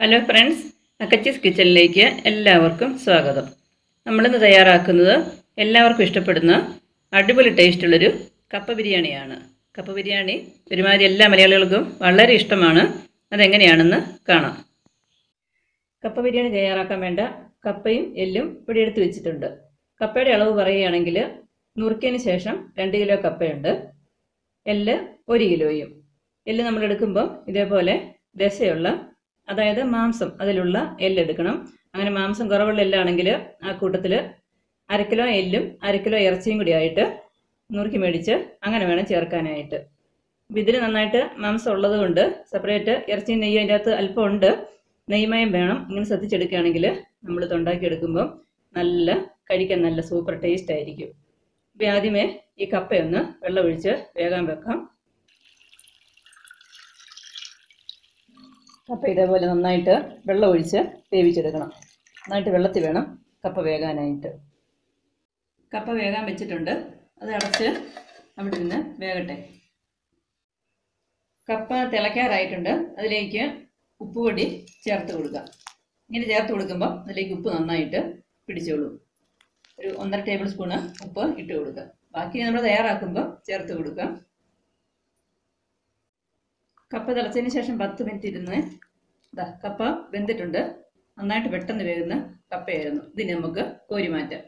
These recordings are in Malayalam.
ഹലോ ഫ്രണ്ട്സ്, അക്കച്ചീസ് കിച്ചണിലേക്ക് എല്ലാവർക്കും സ്വാഗതം. നമ്മളിന്ന് തയ്യാറാക്കുന്നത് എല്ലാവർക്കും ഇഷ്ടപ്പെടുന്ന അടിപൊളി ടേസ്റ്റുള്ളൊരു കപ്പ ബിരിയാണിയാണ്. കപ്പ ബിരിയാണി ഒരുമാതിരി എല്ലാ മലയാളികൾക്കും വളരെ ഇഷ്ടമാണ്. അതെങ്ങനെയാണെന്ന് കാണാം. കപ്പ ബിരിയാണി തയ്യാറാക്കാൻ വേണ്ട കപ്പയും എല്ലും ഇവിടെ എടുത്ത് വെച്ചിട്ടുണ്ട്. കപ്പയുടെ അളവ് പറയുകയാണെങ്കിൽ നുറുക്കിയതിന് ശേഷം 2 കിലോ കപ്പയുണ്ട്, എല്ല് 1 കിലോയും. എല്ല് നമ്മൾ എടുക്കുമ്പോൾ ഇതേപോലെ ദശയുള്ള, അതായത് മാംസം അതിലുള്ള എല്ലെടുക്കണം. അങ്ങനെ മാംസം കുറവുള്ള എല്ലാണെങ്കിൽ ആ കൂട്ടത്തിൽ 1/2 കിലോ എല്ലും 1/2 കിലോ ഇറച്ചിയും കൂടി ആയിട്ട് നുറുക്കി മേടിച്ച് അങ്ങനെ വേണം ചേർക്കാനായിട്ട്. അപ്പം ഇതിൽ നന്നായിട്ട് മാംസം ഉള്ളത് കൊണ്ട് സെപ്പറേറ്റ് ഇറച്ചിയും നെയ്യും അതിൻ്റെ അകത്ത് അല്പം ഉണ്ട്, നെയ്മയം വേണം. ഇങ്ങനെ ശ്രദ്ധിച്ചെടുക്കുകയാണെങ്കിൽ നമ്മളിത് ഉണ്ടാക്കിയെടുക്കുമ്പോൾ കഴിക്കാൻ നല്ല സൂപ്പർ ടേസ്റ്റ് ആയിരിക്കും. അപ്പം ആദ്യമേ ഈ കപ്പയൊന്ന് വെള്ളമൊഴിച്ച് വേകാൻ വെക്കാം. കപ്പ ഇതേപോലെ നന്നായിട്ട് വെള്ളമൊഴിച്ച് വേവിച്ചെടുക്കണം. നന്നായിട്ട് വെള്ളത്തിൽ വേണം കപ്പ വേകാനായിട്ട്. കപ്പ വേകാൻ വെച്ചിട്ടുണ്ട്, അത് അടച്ച് അവിടെ നിന്ന് വേകട്ടെ. കപ്പ തിളയ്ക്കാറായിട്ടുണ്ട്, അതിലേക്ക് ഉപ്പുപൊടി ചേർത്ത് കൊടുക്കാം. ഇങ്ങനെ ചേർത്ത് കൊടുക്കുമ്പോൾ അതിലേക്ക് ഉപ്പ് നന്നായിട്ട് പിടിച്ചോളൂ. ഒരു 1.5 ടേബിൾ സ്പൂണ് ഉപ്പ് ഇട്ട് കൊടുക്കുക. ബാക്കി നമ്മൾ തയ്യാറാക്കുമ്പോൾ ചേർത്ത് കൊടുക്കാം. കപ്പ തിളച്ചതിന് ശേഷം 10 മിനിറ്റ് ഇരുന്ന് കപ്പ വെന്തിട്ടുണ്ട്. നന്നായിട്ട് പെട്ടെന്ന് വേകുന്ന കപ്പയായിരുന്നു. ഇതിന് നമുക്ക് കോരി മാറ്റാം.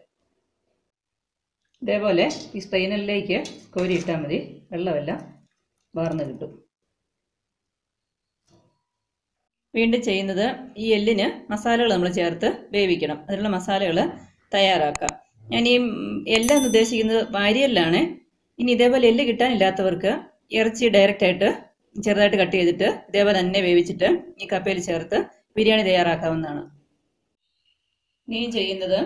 ഇതേപോലെ ഈ സ്ട്രെയിനറിലേക്ക് കോരി ഇട്ടാൽ മതി, വെള്ളമെല്ലാം വാർന്ന് കിട്ടും. വീണ്ടും ചെയ്യുന്നത് ഈ എല്ലിന് മസാലകൾ നമ്മൾ ചേർത്ത് വേവിക്കണം. അതിനുള്ള മസാലകൾ തയ്യാറാക്കാം. ഞാൻ ഈ എല്ലാം ഉദ്ദേശിക്കുന്നത് വാരിയെല്ലാണ്. ഇനി ഇതേപോലെ എല്ല് കിട്ടാനില്ലാത്തവർക്ക് ഇറച്ചി ഡയറക്റ്റായിട്ട് ചെറുതായിട്ട് കട്ട് ചെയ്തിട്ട് ഇതേപോലെ തന്നെ വേവിച്ചിട്ട് ഈ കപ്പയിൽ ചേർത്ത് ബിരിയാണി തയ്യാറാക്കാവുന്നതാണ്. ഇനി ചെയ്യുന്നത്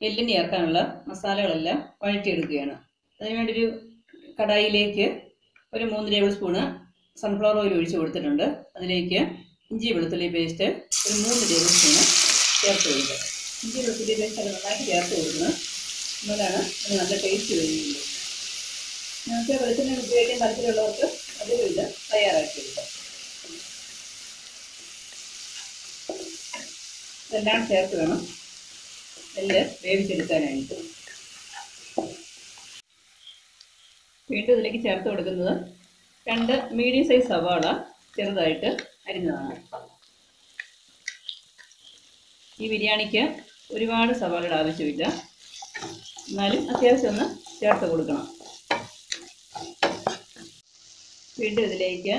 എല്ലിന് ചേർക്കാനുള്ള മസാലകളെല്ലാം വഴറ്റിയെടുക്കുകയാണ്. അതിനുവേണ്ടി ഒരു കടായിലേക്ക് ഒരു 3 ടേബിൾ സ്പൂണ് സൺഫ്ലവർ ഓയിൽ ഒഴിച്ച് കൊടുത്തിട്ടുണ്ട്. അതിലേക്ക് ഇഞ്ചി വെളുത്തുള്ളി പേസ്റ്റ് ഒരു 3 ടേബിൾ സ്പൂണ് ചേർത്ത് കൊടുക്കുക. ഇഞ്ചി വെളുത്തുള്ളി പേസ്റ്റ് അത് നന്നായിട്ട് ചേർത്ത് കൊടുക്കുന്നത് എന്നാലാണ് അത് നല്ല ടേസ്റ്റ് വരുന്നത്. നമുക്ക് വെളിച്ചെണ്ണ ഉപയോഗിക്കാൻ താല്പര്യമുള്ളവർക്ക് അതും ഇത് തയ്യാറാക്കിയെടുക്കാം. ഇതെല്ലാം ചേർത്ത് വേണം എല്ലാം വേവിച്ചെടുക്കാനായിട്ട്. വീണ്ടും ഇതിലേക്ക് ചേർത്ത് കൊടുക്കുന്നത് 2 മീഡിയം സൈസ് സവാള ചെറുതായിട്ട് അരിഞ്ഞതാണ്. ഈ ബിരിയാണിക്ക് ഒരുപാട് സവാളയുടെ ആവശ്യമില്ല, എന്നാലും അത്യാവശ്യം ഒന്ന് ചേർത്ത് കൊടുക്കണം. വീണ്ടും ഇതിലേക്ക്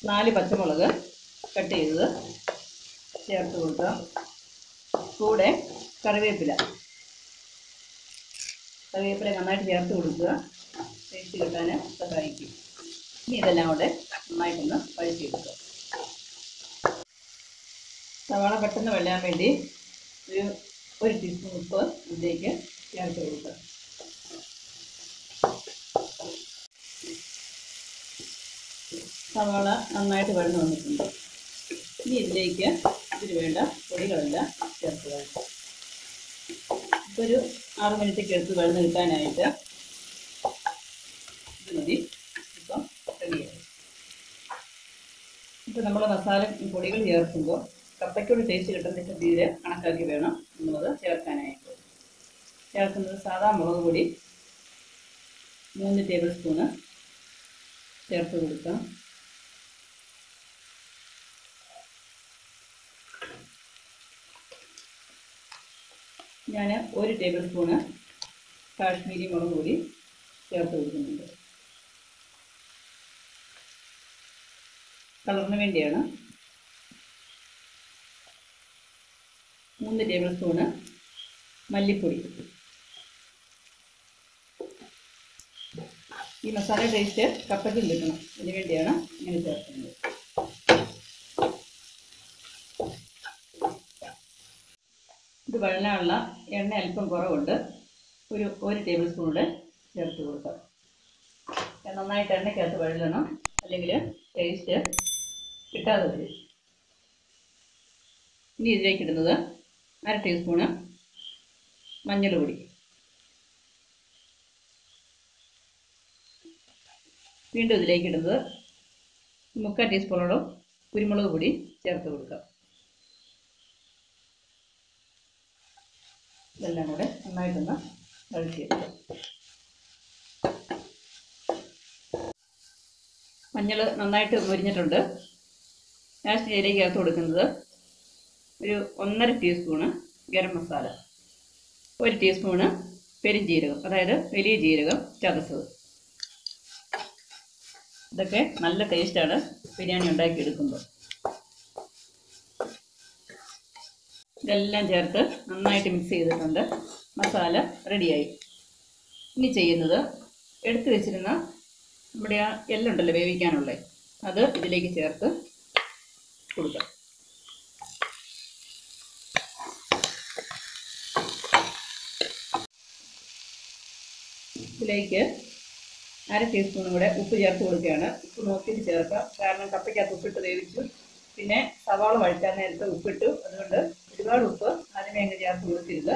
4 പച്ചമുളക് കട്ട് ചെയ്തത് ചേർത്ത് കൊടുക്കുക. കൂടെ കറിവേപ്പില നന്നായിട്ട് ചേർത്ത് കൊടുക്കുക, ടേസ്റ്റ് കിട്ടാൻ സഹായിക്കും. ഇനി ഇതെല്ലാം കൂടെ നന്നായിട്ടൊന്ന് വഴറ്റിയെടുക്കുക. സവാള പെട്ടെന്ന് വെള്ളയാൻ വേണ്ടി ഒരു ടീസ്പൂൺ ഉപ്പ് ഇതിലേക്ക് ചേർത്ത് കൊടുക്കുക. സവാള നന്നായിട്ട് വഴന്നു വന്നിട്ടുണ്ട്. ഇനി ഇതിലേക്ക് ഇതിന് വേണ്ട പൊടികളെല്ലാം ചേർത്ത് കഴിക്കും. ഇപ്പോൾ ഒരു 6 മിനിറ്റൊക്കെ എടുത്ത് വഴന്ന് കിട്ടാനായിട്ട് ഇത് മതി. ഇപ്പം റെഡിയായി. ഇപ്പോൾ നമ്മൾ മസാല പൊടികൾ ചേർക്കുമ്പോൾ കപ്പയ്ക്കൊരു ടേസ്റ്റ് കിട്ടുന്ന രീതിയിൽ കണക്കാക്കി വേണം നമ്മളത് ചേർക്കാനായിട്ട്. ചേർക്കുന്നത് സാധാ മുളക് പൊടി 3 ടേബിൾ സ്പൂണ് ചേർത്ത് കൊടുക്കാം. ഞാൻ 1 ടേബിൾ സ്പൂണ് കാശ്മീരി മുളക് പൊടി ചേർത്ത് കൊടുക്കുന്നുണ്ട്. കളറിന് വേണ്ടിയാണ്. 3 ടേബിൾ സ്പൂണ് മല്ലിപ്പൊടി. ഈ മസാല ടേസ്റ്റ് കപ്പയ്ക്ക് കിട്ടണം, അതിന് വേണ്ടിയാണ് ഇങ്ങനെ ചേർക്കുന്നത്. ഇത് വഴലാനുള്ള എണ്ണ അല്പം കുറവുണ്ട്, ഒരു 1 ടേബിൾ സ്പൂൺ കൂടെ ചേർത്ത് കൊടുക്കാം. നന്നായിട്ട് എണ്ണയ്ക്കകത്ത് വഴലണം, അല്ലെങ്കിൽ ടേസ്റ്റ് കിട്ടാതെ വരും. ഇനി ഇതിലേക്ക് ഇടുന്നത് 1/2 ടീസ്പൂണ് മഞ്ഞൾപ്പൊടി. വീണ്ടും ഇതിലേക്ക് ഇടുന്നത് 3/4 ടീസ്പൂണോളം കുരുമുളക് പൊടി ചേർത്ത് കൊടുക്കാം. ഇതെല്ലാം കൂടെ നന്നായിട്ടൊന്ന് വഴറ്റിയെടുക്കാം. മഞ്ഞൾ നന്നായിട്ട് മുരിഞ്ഞിട്ടുണ്ട്. ലാസ്റ്റ് ഇതിലേക്ക് ചേർത്ത് കൊടുക്കുന്നത് ഒരു 1.5 ടീസ്പൂണ് ഗരം മസാല, 1 ടീസ്പൂണ് പെരുംജീരകം, അതായത് വലിയ ജീരകം ചതച്ചത്. ഇതൊക്കെ നല്ല ടേസ്റ്റാണ് ബിരിയാണി ഉണ്ടാക്കിയെടുക്കുമ്പോൾ. ഇതെല്ലാം ചേർത്ത് നന്നായിട്ട് മിക്സ് ചെയ്തിട്ടുണ്ട്. മസാല റെഡിയായി. ഇനി ചെയ്യുന്നത് എടുത്തു വെച്ചിരുന്ന നമ്മുടെ ആ എല്ലുണ്ടല്ലോ വേവിക്കാനുള്ളത്, അത് ഇതിലേക്ക് ചേർത്ത് കൊടുക്കാം. ഇതിലേക്ക് 1/2 ടീസ്പൂണും കൂടെ ഉപ്പ് ചേർത്ത് കൊടുക്കുകയാണ്. ഉപ്പ് നോക്കിയിട്ട് ചേർക്കാം, കാരണം കപ്പയ്ക്കകത്ത് ഉപ്പിട്ട് വേവിച്ചു. പിന്നെ സവാള വഴറ്റാൻ നേരത്തെ ഉപ്പിട്ടു, അതുകൊണ്ട് ഒരുപാട് ഉപ്പ് അതിനെ അങ്ങ് ചേർത്ത് കൊടുക്കരുത്.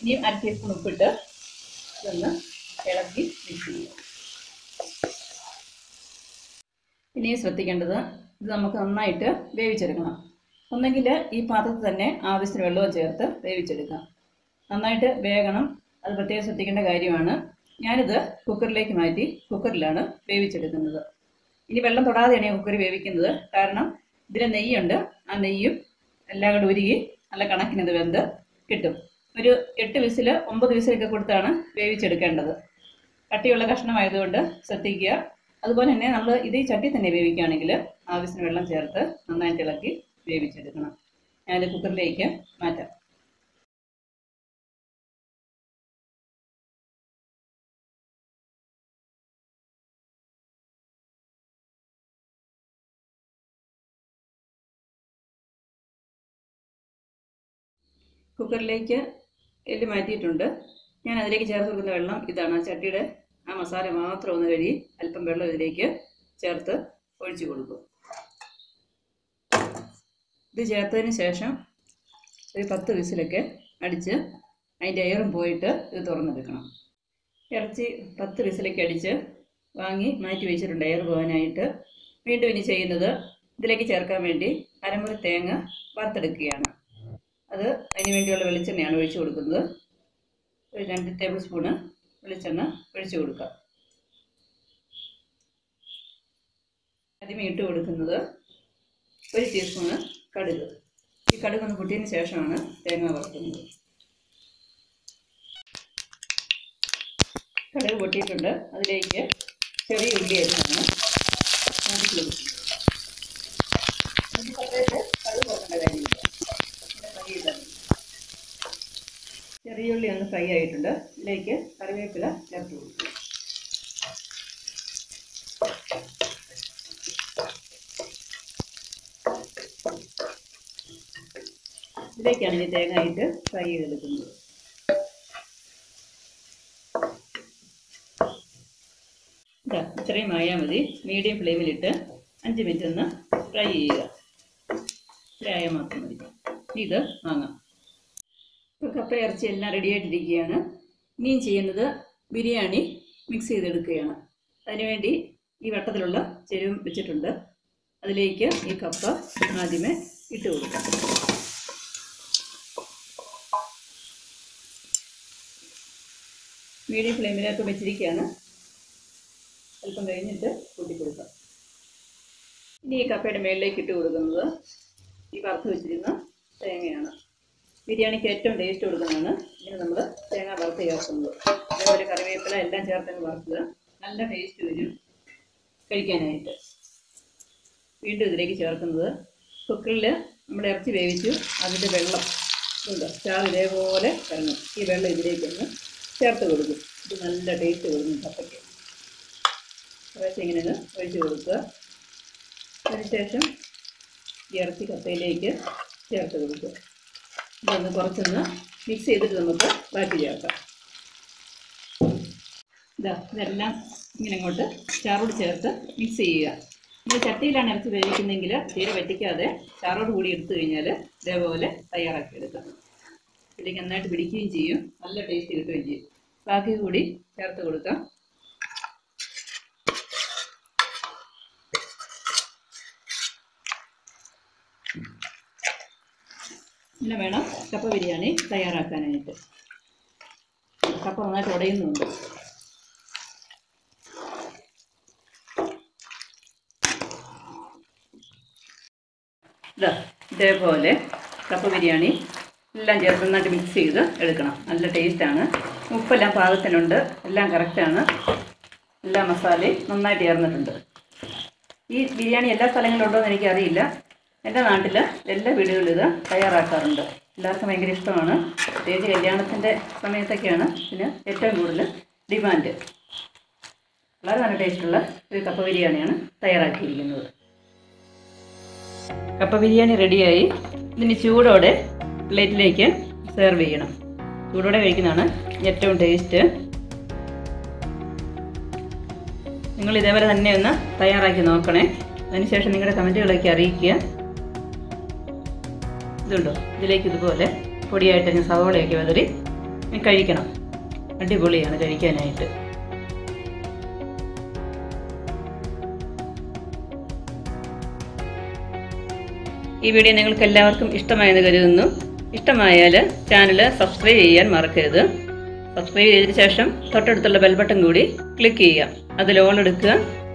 ഇനിയും 1/2 ടീസ്പൂൺ ഉപ്പിട്ട് ഇതൊന്ന് ഇളക്കി മിക്സ് ചെയ്യാം. ഇനിയും ശ്രദ്ധിക്കേണ്ടത്, ഇത് നമുക്ക് നന്നായിട്ട് വേവിച്ചെടുക്കണം. ഒന്നെങ്കിൽ ഈ പാത്രത്തിൽ തന്നെ ആവശ്യത്തിന് വെള്ളവും ചേർത്ത് വേവിച്ചെടുക്കാം. നന്നായിട്ട് വേഗണം, അത് പ്രത്യേകം ശ്രദ്ധിക്കേണ്ട കാര്യമാണ്. ഞാനിത് കുക്കറിലേക്ക് മാറ്റി കുക്കറിലാണ് വേവിച്ചെടുക്കുന്നത്. ഇനി വെള്ളം തൊടാതെയാണ് ഞാൻ കുക്കറിൽ വേവിക്കുന്നത്, കാരണം ഇതിൽ നെയ്യുണ്ട്. ആ നെയ്യും എല്ലാം കൂടെ ഉരുകി നല്ല കണക്കിനത് വെന്ത് കിട്ടും. ഒരു 8 വിസിൽ 9 വിസിലൊക്കെ കൊടുത്താണ് വേവിച്ചെടുക്കേണ്ടത്. കട്ടിയുള്ള കഷ്ണമായതുകൊണ്ട് ശ്രദ്ധിക്കുക. അതുപോലെ തന്നെ നമ്മൾ ഇത് ഈ ചട്ടി തന്നെ വേവിക്കുകയാണെങ്കിൽ ആവശ്യത്തിന് വെള്ളം ചേർത്ത് നന്നായിട്ട് ഇളക്കി വേവിച്ചെടുക്കണം. ഞാനത് കുക്കറിലേക്ക് മാറ്റാം. കുക്കറിലേക്ക് എല്ല് മാറ്റിയിട്ടുണ്ട്. ഞാൻ അതിലേക്ക് ചേർത്ത് കൊടുക്കുന്ന വെള്ളം ഇതാണ്. ആ ചട്ടിയുടെ ആ മസാല മാത്രം ഒന്ന് കഴുകി അല്പം വെള്ളം ഇതിലേക്ക് ചേർത്ത് ഒഴിച്ചു കൊടുക്കും. ഇത് ചേർത്തതിന് ശേഷം ഒരു 10 വിസിലൊക്കെ അടിച്ച് അതിൻ്റെ എയറും പോയിട്ട് ഇത് തുറന്നെടുക്കണം. ഇറച്ചി 10 വിസിലൊക്കെ അടിച്ച് വാങ്ങി മാറ്റി വെച്ചിട്ടുണ്ട് എയർ പോകാനായിട്ട്. വീണ്ടും ഇനി ചെയ്യുന്നത്, ഇതിലേക്ക് ചേർക്കാൻ വേണ്ടി അരമുറി തേങ്ങ വറുത്തെടുക്കുകയാണ്. അത് അതിന് വേണ്ടിയുള്ള വെളിച്ചെണ്ണയാണ് ഒഴിച്ചു കൊടുക്കുന്നത്. ഒരു 2 ടേബിൾ സ്പൂണ് വെളിച്ചെണ്ണ ഒഴിച്ചു കൊടുക്കുക. ആദ്യമേ ഇട്ട് കൊടുക്കുന്നത് 1 ടീസ്പൂണ് കടുക്. ഈ കടുക് ഒന്ന് പൊട്ടിയതിന് ശേഷമാണ് തേങ്ങ വറുക്കുന്നത്. കടുക് പൊട്ടിയിട്ടുണ്ട്. അതിലേക്ക് ചെറിയ ഉള്ളി അരിഞ്ഞാണ് മൂപ്പിച്ച് കൊടുക്കുന്നത്. സെപ്പറേറ്റ് കടുക് കൊടുക്കേണ്ട കാര്യമില്ല, മതിയില്ല. ചെറിയ ഉള്ളി ഒന്ന് ഫ്രൈ ആയിട്ടുണ്ട്. ഇതിലേക്ക് കറിവേപ്പില ചേർത്ത് കൊടുക്കുക. ഇതിലേക്കാണ് ഈ തേങ്ങ ഇട്ട് ഫ്രൈ ചെയ്തെടുക്കുന്നത്. ഇത്രയും ആയാൽ മതി. മീഡിയം ഫ്ലെയിമിലിട്ട് 5 മിനിറ്റ് ഒന്ന് ഫ്രൈ ചെയ്യുക. ഇത്രയായാൽ മാത്രം മതി. ഇത് വാങ്ങാം. ഇപ്പോൾ കപ്പ ഇറച്ചി എല്ലാം റെഡി ആയിട്ടിരിക്കുകയാണ്. ഇനിയും ചെയ്യുന്നത് ബിരിയാണി മിക്സ് ചെയ്തെടുക്കുകയാണ്. അതിനുവേണ്ടി ഈ വട്ടത്തിലുള്ള ചെരുവും വെച്ചിട്ടുണ്ട്. അതിലേക്ക് ഈ കപ്പ ആദ്യമേ ഇട്ട് കൊടുക്കാം. മീഡിയം ഫ്ലെയിമിലേക്ക് വെച്ചിരിക്കുകയാണ്. അല്പം കഴിഞ്ഞിട്ട് കൂട്ടിക്കൊടുക്കാം. ഇനി ഈ കപ്പയുടെ മേളിലേക്ക് ഇട്ട് കൊടുക്കുന്നത് ഈ വറുത്ത് വെച്ചിരുന്ന തേങ്ങയാണ്. ബിരിയാണിക്ക് ഏറ്റവും ടേസ്റ്റ് കൊടുക്കുന്നതാണ് ഇങ്ങനെ നമ്മൾ തേങ്ങ വറുത്ത് ചേർക്കുന്നത്. അതേപോലെ കറിവേപ്പില എല്ലാം ചേർത്തങ്ങ് വറുക്കുക. നല്ല ടേസ്റ്റ് വരും കഴിക്കാനായിട്ട്. വീണ്ടും ഇതിലേക്ക് ചേർക്കുന്നത്, കുക്കറിൽ നമ്മൾ ഇറച്ചി വേവിച്ചു, അതിൻ്റെ വെള്ളം ഉണ്ട്, ചാറ് ഇതേപോലെ ഇറങ്ങും. ഈ വെള്ളം ഇതിലേക്കൊന്ന് ചേർത്ത് കൊടുക്കും. ഇത് നല്ല ടേസ്റ്റ് കൊടുക്കും കപ്പയ്ക്ക്. കുറേശ്ശെ ഇങ്ങനെ ഒന്ന് ഒഴിച്ച് കൊടുക്കുക. അതിനുശേഷം ഈ ഇറച്ചി കപ്പയിലേക്ക് ചേർത്ത് കൊടുക്കുക. ഇതൊന്ന് കുറച്ചൊന്ന് മിക്സ് ചെയ്തിട്ട് നമുക്ക് ബാക്കി ചേർക്കാം. ഇതെല്ലാം ഇങ്ങനെ അങ്ങോട്ട് ചാറോട് ചേർത്ത് മിക്സ് ചെയ്യുക. നമ്മൾ ചട്ടിയിലാണ് ഇറച്ചി വേവിക്കുന്നതെങ്കിൽ തീരെ വറ്റിക്കാതെ ചാറോട് കൂടി എടുത്തു കഴിഞ്ഞാൽ ഇതേപോലെ തയ്യാറാക്കി എടുക്കാം. ഇതിലേക്ക് നന്നായിട്ട് പിടിക്കുകയും ചെയ്യും, നല്ല ടേസ്റ്റ് കിട്ടുകയും ചെയ്യും. ബാക്കി കൂടി ചേർത്ത് കൊടുക്കാം. പിന്നെ വേണം കപ്പ ബിരിയാണി തയ്യാറാക്കാനായിട്ട്. കപ്പ നന്നായിട്ട് ഉടയുന്നുണ്ട്. ഇതേപോലെ കപ്പ ബിരിയാണി എല്ലാം ചേർത്ത് നന്നായിട്ട് മിക്സ് ചെയ്ത് എടുക്കണം. നല്ല ടേസ്റ്റാണ്. ഉപ്പെല്ലാം പാകത്തിനുണ്ട്, എല്ലാം കറക്റ്റാണ്. എല്ലാ മസാലയും നന്നായിട്ട് ചേർന്നിട്ടുണ്ട്. ഈ ബിരിയാണി എല്ലാ സ്ഥലങ്ങളിലും ഉണ്ടോ എന്ന് എനിക്കറിയില്ല. എൻ്റെ നാട്ടിൽ എല്ലാ വീടുകളിലും ഇത് തയ്യാറാക്കാറുണ്ട്. എല്ലാവർക്കും ഭയങ്കര ഇഷ്ടമാണ്. പ്രത്യേകിച്ച് കല്യാണത്തിൻ്റെ സമയത്തൊക്കെയാണ് ഇതിന് ഏറ്റവും കൂടുതൽ ഡിമാൻഡ്. വളരെ നല്ല ടേസ്റ്റുള്ള ഒരു കപ്പ ബിരിയാണിയാണ് തയ്യാറാക്കിയിരിക്കുന്നത്. കപ്പ ബിരിയാണി റെഡിയായി. ഇതിന് ചൂടോടെ പ്ലേറ്റിലേക്ക് സെർവ് ചെയ്യണം. ചൂടോടെ കഴിക്കുന്നതാണ് ഏറ്റവും ടേസ്റ്റ്. നിങ്ങൾ ഇതേപോലെ തന്നെ ഒന്ന് തയ്യാറാക്കി നോക്കണേ. അതിനുശേഷം നിങ്ങളുടെ കമൻറ്റുകളൊക്കെ അറിയിക്കുക. ഇതുണ്ടോ, ഇതിലേക്ക് ഇതുപോലെ പൊടിയായിട്ട് ഞാൻ സവോളയൊക്കെ വെതറി കഴിക്കണം. അടിപൊളിയാണ് കഴിക്കാനായിട്ട്. ഈ വീഡിയോ നിങ്ങൾക്ക് എല്ലാവർക്കും ഇഷ്ടമായെന്ന് കരുതുന്നു. ഇഷ്ടമായാൽ ചാനൽ സബ്സ്ക്രൈബ് ചെയ്യാൻ മറക്കരുത്. സബ്സ്ക്രൈബ് ചെയ്തതിന് ശേഷം തൊട്ടടുത്തുള്ള ബെൽ ബട്ടൺ കൂടി ക്ലിക്ക് ചെയ്യുക. അതിൽ ഓൾ എടുക്കുക.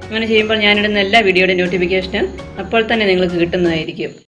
അങ്ങനെ ചെയ്യുമ്പോൾ ഞാനിടുന്ന എല്ലാ വീഡിയോയുടെ നോട്ടിഫിക്കേഷനും അപ്പോൾ തന്നെ നിങ്ങൾക്ക് കിട്ടുന്നതായിരിക്കും.